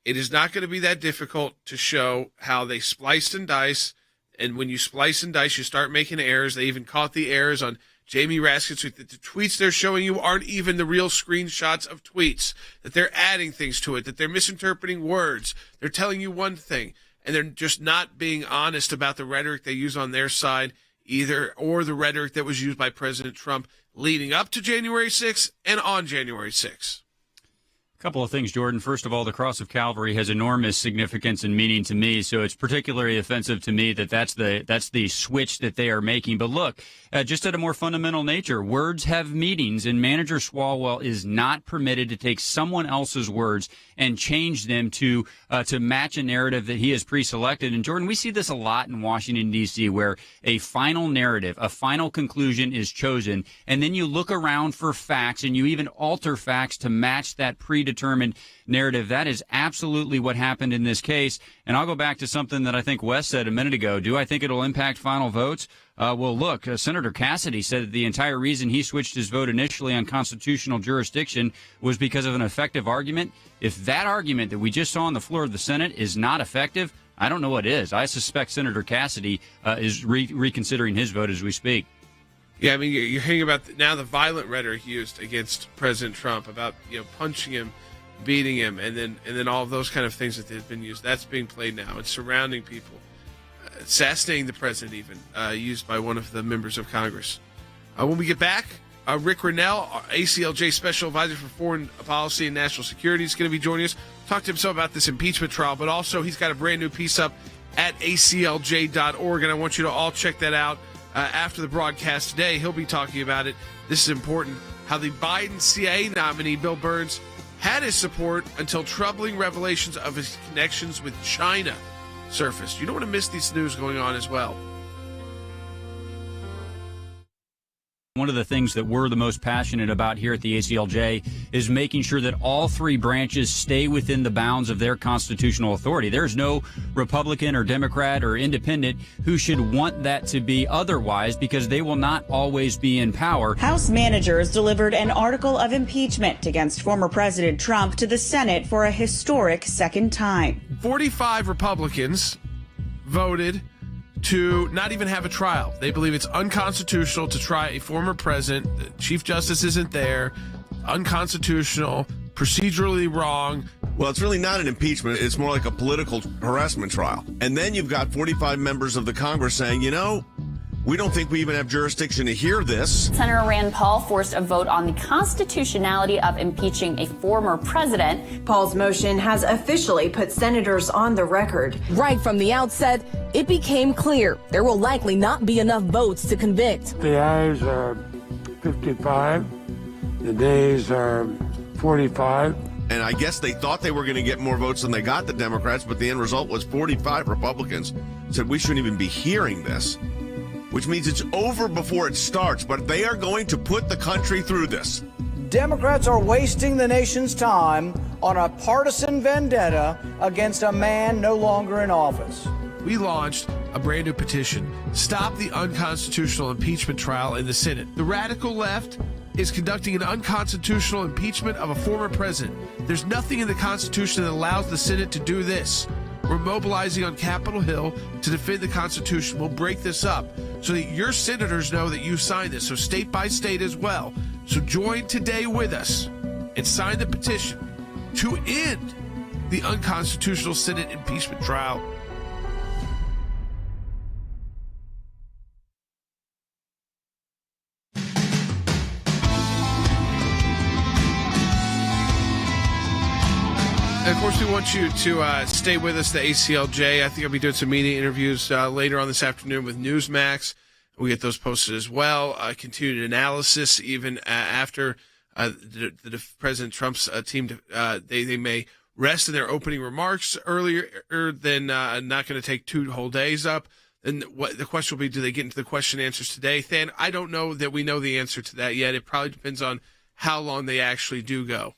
it is not going to be that difficult to show how they spliced and diced. And when you splice and dice, you start making errors. They even caught the errors on Jamie Raskin's tweet. The tweets they're showing you aren't even the real screenshots of tweets, that they're adding things to it, that they're misinterpreting words. They're telling you one thing, and they're just not being honest about the rhetoric they use on their side either, or the rhetoric that was used by President Trump leading up to January 6th and on January 6th. A couple of things, Jordan. First of all, the Cross of Calvary has enormous significance and meaning to me, so it's particularly offensive to me that that's the switch that they are making. But look, just at a more fundamental nature, words have meanings, and Manager Swalwell is not permitted to take someone else's words and change them to match a narrative that he has pre-selected. And Jordan, we see this a lot in Washington, D.C., where a final narrative, a final conclusion is chosen, and then you look around for facts, and you even alter facts to match that predetermined narrative. That is absolutely what happened in this case. And I'll go back to something that I think Wes said a minute ago. Do I think it'll impact final votes? Well, look, Senator Cassidy said that the entire reason he switched his vote initially on constitutional jurisdiction was because of an effective argument. If that argument that we just saw on the floor of the Senate is not effective, I don't know what is. I suspect Senator Cassidy is reconsidering his vote as we speak. Yeah, I mean, you're hearing about now the violent rhetoric used against President Trump about punching him, beating him, and then all of those kind of things that have been used. That's being played now. It's surrounding people, assassinating the president, even used by one of the members of Congress. When we get back, Rick Rennell, ACLJ Special Advisor for Foreign Policy and National Security, is going to be joining us. Talk to him some about this impeachment trial, but also he's got a brand new piece up at aclj.org, and I want you to all check that out. After the broadcast today, he'll be talking about it. This is important. How the Biden CIA nominee, Bill Burns, had his support until troubling revelations of his connections with China surfaced. You don't want to miss this news going on as well. One of the things that we're the most passionate about here at the ACLJ is making sure that all three branches stay within the bounds of their constitutional authority. There's no Republican or Democrat or independent who should want that to be otherwise, because they will not always be in power. House managers delivered an article of impeachment against former President Trump to the Senate for a historic second time. 45 Republicans voted to not even have a trial. They believe it's unconstitutional to try a former president. The Chief Justice isn't there. Unconstitutional, procedurally wrong. Well, it's really not an impeachment. It's more like a political harassment trial. And then you've got 45 members of the Congress saying, we don't think we even have jurisdiction to hear this. Senator Rand Paul forced a vote on the constitutionality of impeaching a former president. Paul's motion has officially put senators on the record. Right from the outset, it became clear there will likely not be enough votes to convict. The ayes are 55. The nays are 45. And I guess they thought they were going to get more votes than they got, the Democrats, but the end result was 45 Republicans said we shouldn't even be hearing this, which means it's over before it starts, but they are going to put the country through this. Democrats are wasting the nation's time on a partisan vendetta against a man no longer in office. We launched a brand new petition, Stop the Unconstitutional Impeachment Trial in the Senate. The radical left is conducting an unconstitutional impeachment of a former president. There's nothing in the Constitution that allows the Senate to do this. We're mobilizing on Capitol Hill to defend the Constitution. We'll break this up so that your senators know that you signed this, so state by state as well. So join today with us and sign the petition to end the unconstitutional Senate impeachment trial. And of course, we want you to stay with us, the ACLJ. I think I'll be doing some media interviews later on this afternoon with Newsmax. We get those posted as well. Continued analysis even after President Trump's team, they may rest in their opening remarks earlier than not going to take 2 whole days up. And what the question will be, do they get into the question and answers today? Than, I don't know that we know the answer to that yet. It probably depends on how long they actually do go.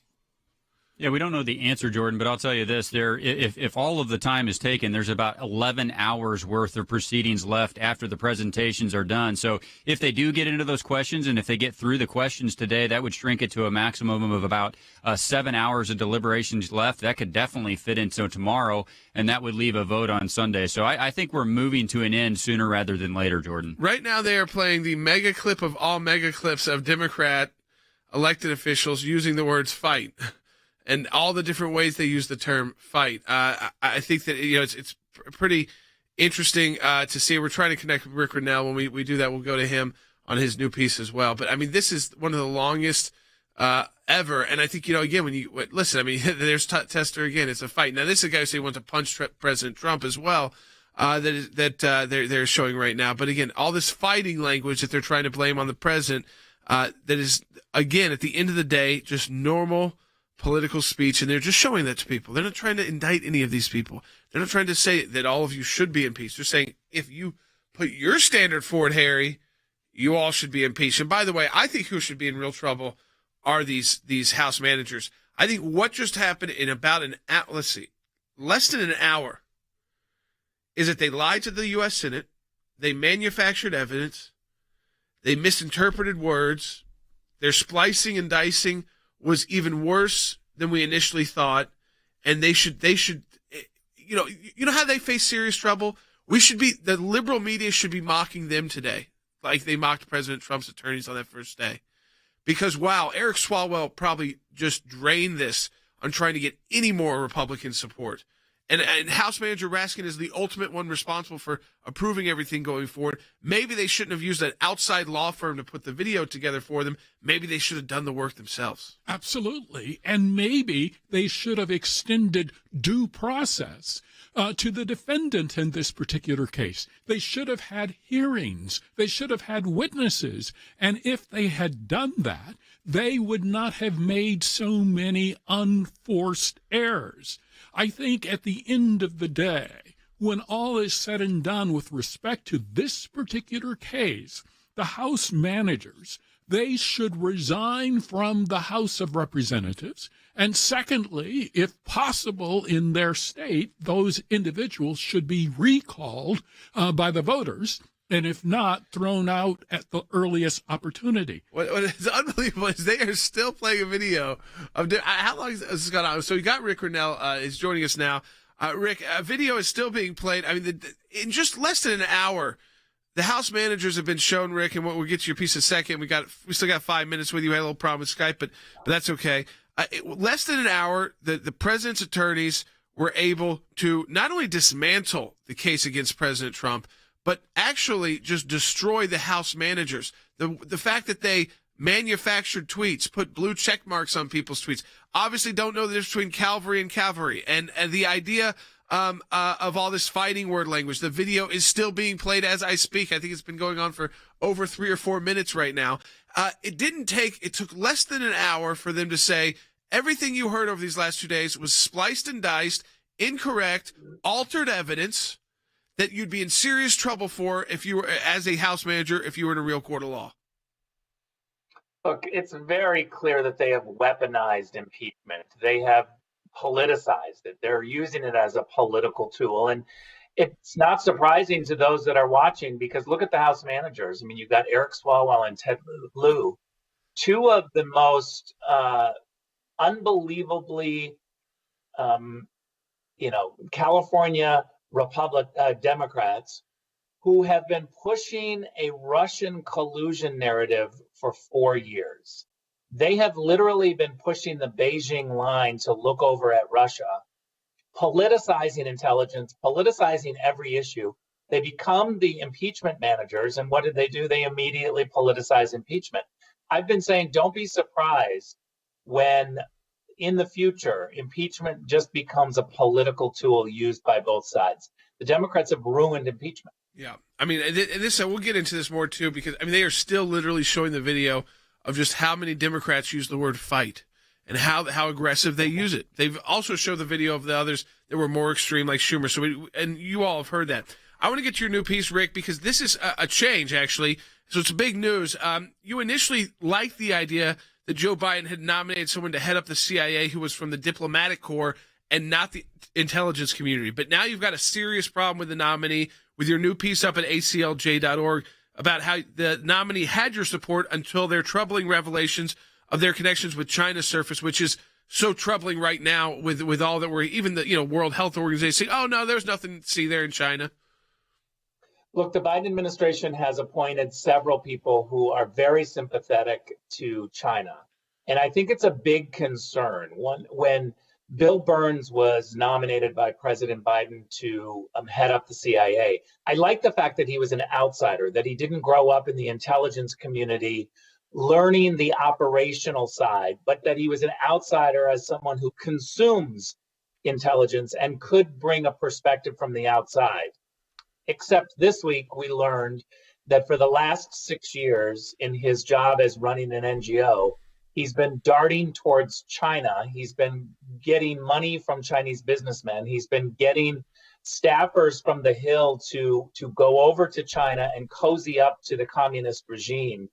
Yeah, we don't know the answer, Jordan, but I'll tell you this. If all of the time is taken, there's about 11 hours worth of proceedings left after the presentations are done. So if they do get into those questions and if they get through the questions today, that would shrink it to a maximum of about 7 hours of deliberations left. That could definitely fit into tomorrow, and that would leave a vote on Sunday. So I think we're moving to an end sooner rather than later, Jordan. Right now they are playing the mega clip of all mega clips of Democrat elected officials using the words fight. And all the different ways they use the term fight. I think that, it's pretty interesting to see. We're trying to connect with Rick Rennell. When we do that, we'll go to him on his new piece as well. But, this is one of the longest ever. And I think, again, when you listen, there's Tester again. It's a fight. Now, this is a guy who said he wants to punch President Trump as well. They're showing right now. But again, all this fighting language that they're trying to blame on the president, that is, again, at the end of the day, just normal political speech, and they're just showing that to people. They're not trying to indict any of these people. They're not trying to say that all of you should be impeached. They're saying, if you put your standard forward, Harry, you all should be impeached. And by the way, I think who should be in real trouble are these House managers. I think what just happened in about less than an hour is that they lied to the U.S. Senate, they manufactured evidence, they misinterpreted words, their splicing and dicing was even worse than we initially thought, and they should, how they face serious trouble? The liberal media should be mocking them today, like they mocked President Trump's attorneys on that first day. Because, wow, Eric Swalwell probably just drained this on trying to get any more Republican support. And House Manager Raskin is the ultimate one responsible for approving everything going forward. Maybe they shouldn't have used an outside law firm to put the video together for them. Maybe they should have done the work themselves. Absolutely. And maybe they should have extended due process to the defendant in this particular case. They should have had hearings. They should have had witnesses. And if they had done that, they would not have made so many unforced errors. I think at the end of the day, when all is said and done with respect to this particular case, the House managers, they should resign from the House of Representatives. And secondly, if possible in their state, those individuals should be recalled by the voters. And if not, thrown out at the earliest opportunity. What is unbelievable is they are still playing a video of how long has this gone on? So we got Rick Rennell is joining us now. Rick, a video is still being played. I mean, in just less than an hour, the House managers have been shown, Rick, and we'll get to your piece in a second. We still got 5 minutes with you. We had a little problem with Skype, but that's okay. Less than an hour, the president's attorneys were able to not only dismantle the case against President Trump, but actually just destroy the House managers. The fact that they manufactured tweets, put blue check marks on people's tweets, obviously don't know the difference between cavalry and cavalry, and the idea of all this fighting word language. The video is still being played as I speak. I think it's been going on for over 3 or 4 minutes right now. It took less than an hour for them to say everything you heard over these last 2 days was spliced and diced, incorrect, altered evidence that you'd be in serious trouble for if you were, as a House manager, if you were in a real court of law. Look, it's very clear that they have weaponized impeachment. They have politicized it. They're using it as a political tool. And it's not surprising to those that are watching, because look at the House managers. I mean, you've got Eric Swalwell and Ted Lieu, two of the most unbelievably, California Democrats who have been pushing a Russian collusion narrative for 4 years. They have literally been pushing the Beijing line to look over at Russia, politicizing intelligence, politicizing every issue. They become the impeachment managers. And what did they do? They immediately politicize impeachment. I've been saying, don't be surprised when in the future, impeachment just becomes a political tool used by both sides. The Democrats have ruined impeachment. Yeah. I mean, and this, we'll get into this more too, because I mean, they are still literally showing the video of just how many Democrats use the word fight and how aggressive they use it. They've also showed the video of the others that were more extreme, like Schumer. So and you all have heard that. I want to get to your new piece, Rick, because this is a change, actually. So it's big news. You initially liked the idea that Joe Biden had nominated someone to head up the CIA who was from the diplomatic corps and not the intelligence community. But now you've got a serious problem with the nominee, with your new piece up at aclj.org about how the nominee had your support until their troubling revelations of their connections with China surfaced, which is so troubling right now with all that we're, even the World Health Organization saying, oh, no, there's nothing to see there in China. Look, the Biden administration has appointed several people who are very sympathetic to China. And I think it's a big concern. When Bill Burns was nominated by President Biden to head up the CIA, I like the fact that he was an outsider, that he didn't grow up in the intelligence community learning the operational side, but that he was an outsider as someone who consumes intelligence and could bring a perspective from the outside. Except this week, we learned that for the last 6 years in his job as running an NGO, he's been darting towards China. He's been getting money from Chinese businessmen. He's been getting staffers from the Hill to go over to China and cozy up to the communist regime.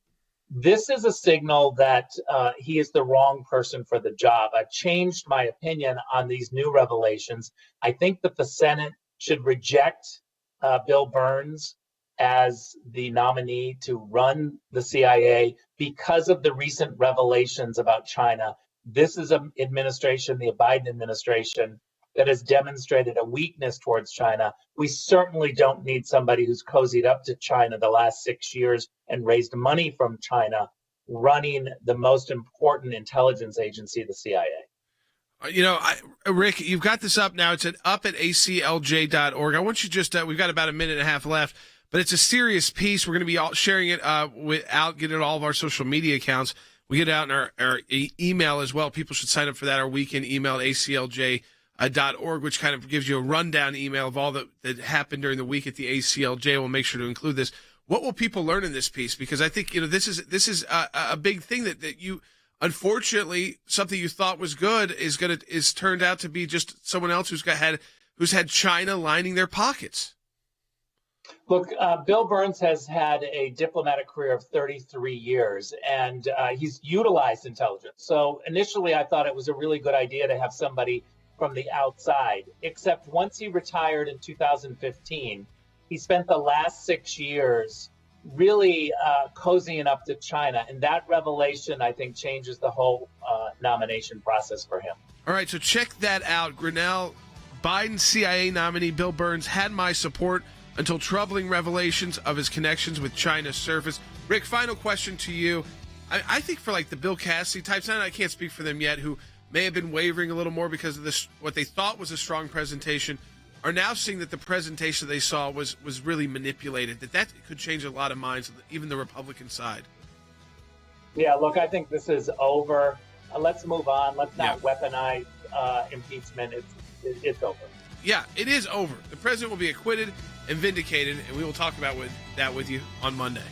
This is a signal that he is the wrong person for the job. I've changed my opinion on these new revelations. I think that the Senate should reject Bill Burns as the nominee to run the CIA because of the recent revelations about China. This is an administration, the Biden administration, that has demonstrated a weakness towards China. We certainly don't need somebody who's cozied up to China the last 6 years and raised money from China running the most important intelligence agency, the CIA. Rick, you've got this up now. It's up at aclj.org. I want you just, we've got about a minute and a half left, but it's a serious piece. We're going to be sharing it get it all of our social media accounts. We get it out in our email as well. People should sign up for that. Our weekend email at aclj.org, which kind of gives you a rundown email of all that happened during the week at the ACLJ. We'll make sure to include this. What will people learn in this piece? Because I think, this is a big thing that you, unfortunately, something you thought was good is turned out to be just someone else who's had China lining their pockets. Look, Bill Burns has had a diplomatic career of 33 years, and he's utilized intelligence. So initially, I thought it was a really good idea to have somebody from the outside, except once he retired in 2015, he spent the last 6 years really cozying up to China. And that revelation, I think, changes the whole nomination process for him. All right, so check that out. Grinnell Biden CIA nominee Bill Burns had my support until troubling revelations of his connections with China surfaced. Rick, final question to you. I think for like the Bill Cassidy types, and I can't speak for them yet, who may have been wavering a little more because of this, what they thought was a strong presentation, are now seeing that the presentation they saw was really manipulated, that could change a lot of minds, even the Republican side. Yeah, look, I think this is over. Let's move on. Let's not weaponize impeachment. It's over. Yeah, it is over. The president will be acquitted and vindicated, and we will talk about that with you on Monday.